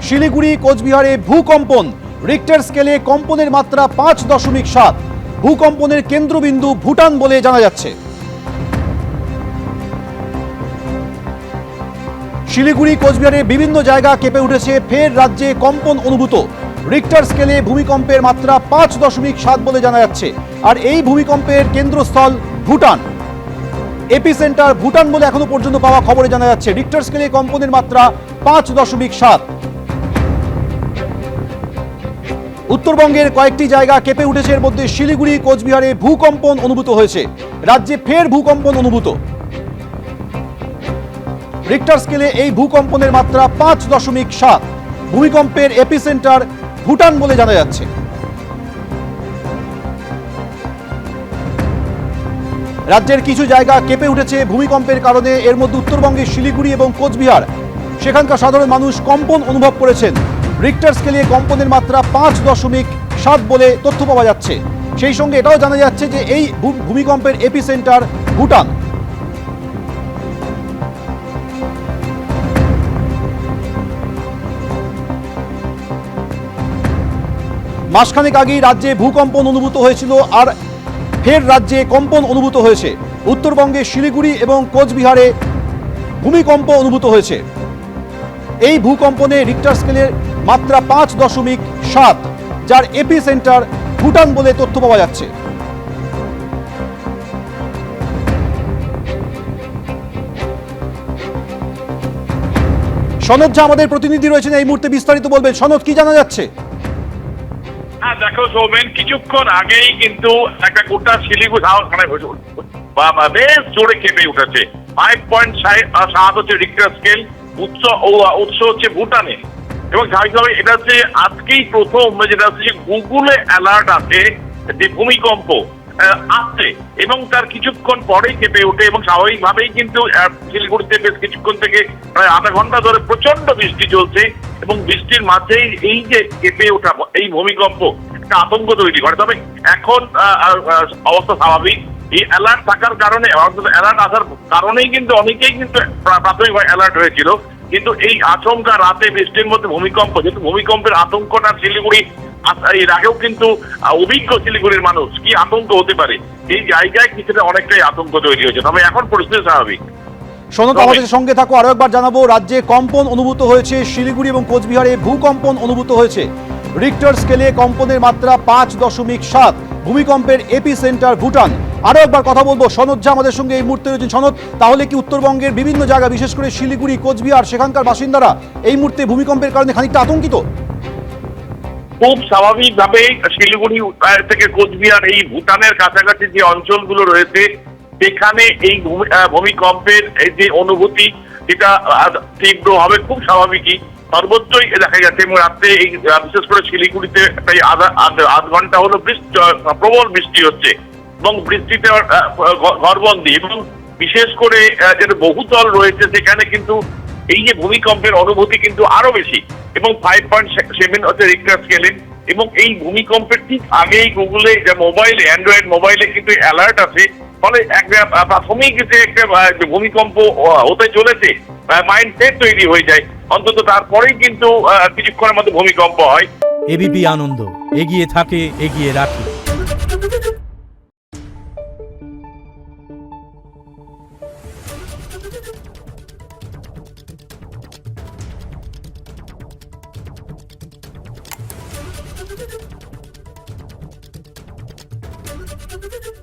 শিলিগুড়ি কোচবিহারে ভূকম্পন, রিক্টার স্কেলে কম্পনের মাত্রা 5.7। ভূকম্পনের কেন্দ্রবিন্দু ভুটান বলে জানা যাচ্ছে। শিলিগুড়ি কোচবিহারে বিভিন্ন জায়গা কেঁপে উঠেছে, ফের রাজ্যে কম্পন অনুভূত। রিক্টার স্কেলে ভূমিকম্পের মাত্রা 5.7 বলে জানা যাচ্ছে। আর এই ভূমিকম্পের কেন্দ্রস্থল ভুটান, এপিসেন্টার ভুটান বলে এখনো পর্যন্ত পাওয়া খবরে জানা যাচ্ছে। রিক্টার স্কেলে কম্পনের মাত্রা 5.7। উত্তরবঙ্গের কয়েকটি জায়গা কেঁপে উঠেছে, এর মধ্যে শিলিগুড়ি কোচবিহারে ভূকম্পন অনুভূত হয়েছে। রাজ্যে ফের ভূকম্পন অনুভূত। রিক্টার স্কেলে এই ভূকম্পনের মাত্রা 5.7। ভূমিকম্পের এপিসেন্টার ভুটান বলে জানা যাচ্ছে। রাজ্যের কিছু জায়গা কেঁপে উঠেছে ভূমিকম্পের কারণে, এর মধ্যে উত্তরবঙ্গের শিলিগুড়ি এবং কোচবিহার। সেখানকার সাধারণ মানুষ কম্পন অনুভব করেছেন। রিক্টার স্কেলে কম্পনের মাত্রা 5.7 বলে তথ্য পাওয়া যাচ্ছে। সেই সঙ্গে এটাও জানা যাচ্ছে যে এই ভূমিকম্পের এপিসেন্টার ভুটান। মাসখানেক আগেই রাজ্যে ভূকম্পন অনুভূত হয়েছিল, আর ফের রাজ্যে কম্পন অনুভূত হয়েছে। উত্তরবঙ্গে শিলিগুড়ি এবং কোচবিহারে ভূমিকম্প অনুভূত হয়েছে। এই ভূকম্পনে রিক্টার স্কেলের মাত্রা 5.7, যার এপিসেন্টার ভুটান বলে তথ্য পাওয়া যাচ্ছে। সনদ ঝা আমাদের প্রতিনিধি রয়েছেন, এই মুহূর্তে বিস্তারিত বলবেন। সনদ, কি জানা যাচ্ছে? হ্যাঁ দেখো সৌমেন, কিছুক্ষণ আগেই কিন্তু একটা গোটা শিলিগুড়ি বেশ জোরে কেঁপে উঠেছে। 5.7 হচ্ছে রিক্টার স্কেল। উৎস হচ্ছে ভুটানে, এবং স্বাভাবিকভাবে এটা হচ্ছে আজকেই প্রথম যেটা হচ্ছে যে গুগলে অ্যালার্ট আছে যে ভূমিকম্প আসছে, এবং তার কিছুক্ষণ পরেই কেঁপে ওঠে। এবং স্বাভাবিকভাবেই কিন্তু শিলিগুড়িতে বেশ কিছুক্ষণ থেকে প্রায় আধা ঘন্টা ধরে প্রচন্ড বৃষ্টি চলছে, এবং বৃষ্টির মাঝেই এই যে কেঁপে ওঠা এই ভূমিকম্প একটা আতঙ্ক তৈরি করে। তবে এখন অবস্থা স্বাভাবিক। এই অ্যালার্ট থাকার কারণে, অ্যালার্ট আসার কারণেই কিন্তু অনেকেই কিন্তু প্রাথমিকভাবে অ্যালার্ট হয়েছিল। কিন্তু এই আচমকা রাতে বৃষ্টির মধ্যে ভূমিকম্প, যেহেতু ভূমিকম্পের আতঙ্কটা শিলিগুড়ি এর আগেও কিন্তু অভিজ্ঞ শিলিগুড়ির মানুষ, কি আতঙ্ক হতে পারে এই জায়গায় কিছুটা অনেকটাই আতঙ্ক তৈরি হয়েছে। তবে এখন পরিস্থিতি স্বাভাবিক। সনদ, আমাদের সঙ্গে থাকো। আরো একবার জানাবো, রাজ্যে কম্পন অনুভূত হয়েছে, শিলিগুড়ি এবং কোচবিহারে ভূকম্পন অনুভূত হয়েছে। রিক্টার স্কেলে কম্পনের মাত্রা 5.7। ভূমিকম্পের এপিসেন্টার ভুটান। আরো একবার কথা বলবো, সনদ ঝা আমাদের সঙ্গে এই মুহূর্তে রয়েছেন। সনদ, তাহলে কি উত্তরবঙ্গের বিভিন্ন জায়গা, বিশেষ করে শিলিগুড়ি, কোচবিহার, সেখানকার বাসিন্দারা এই মুহূর্তে ভূমিকম্পের কারণে খানিকটা আতঙ্কিত? খুব স্বাভাবিকভাবে শিলিগুড়ি থেকে কোচবিহার, এই ভুটানের কাছাকাছি যে অঞ্চলগুলো রয়েছে, সেখানে এই ভূমিকম্পের এই যে অনুভূতি, এটা তীব্র হবে খুব স্বাভাবিকই। সর্বত্রই দেখা গেছে, এবং রাত্রে এই বিশেষ করে শিলিগুড়িতে প্রায় আধ ঘন্টা হলো প্রবল বৃষ্টি হচ্ছে, এবং বৃষ্টিতে ঘরবন্দি, এবং বিশেষ করে যেটা বহুতল রয়েছে সেখানে কিন্তু এই যে ভূমিকম্পের অনুভূতি কিন্তু আরো বেশি। এবং 5.7 হচ্ছে রিক্টার স্কেলে। এবং এই ভূমিকম্পের ঠিক আগেই গুগলে মোবাইলে, অ্যান্ড্রয়েড মোবাইলে কিন্তু অ্যালার্ট আছে। ফলে একটা প্রাথমিক যে একটা ভূমিকম্প হতে চলেছে, মাইন্ডসেট তৈরি হয়ে যায়। অন্তত তারপরেই কিন্তু কিছুক্ষণের মধ্যে ভূমিকম্প হয়। এবিপি আনন্দ এগিয়ে থাকে, এগিয়ে রাখে। Thank you.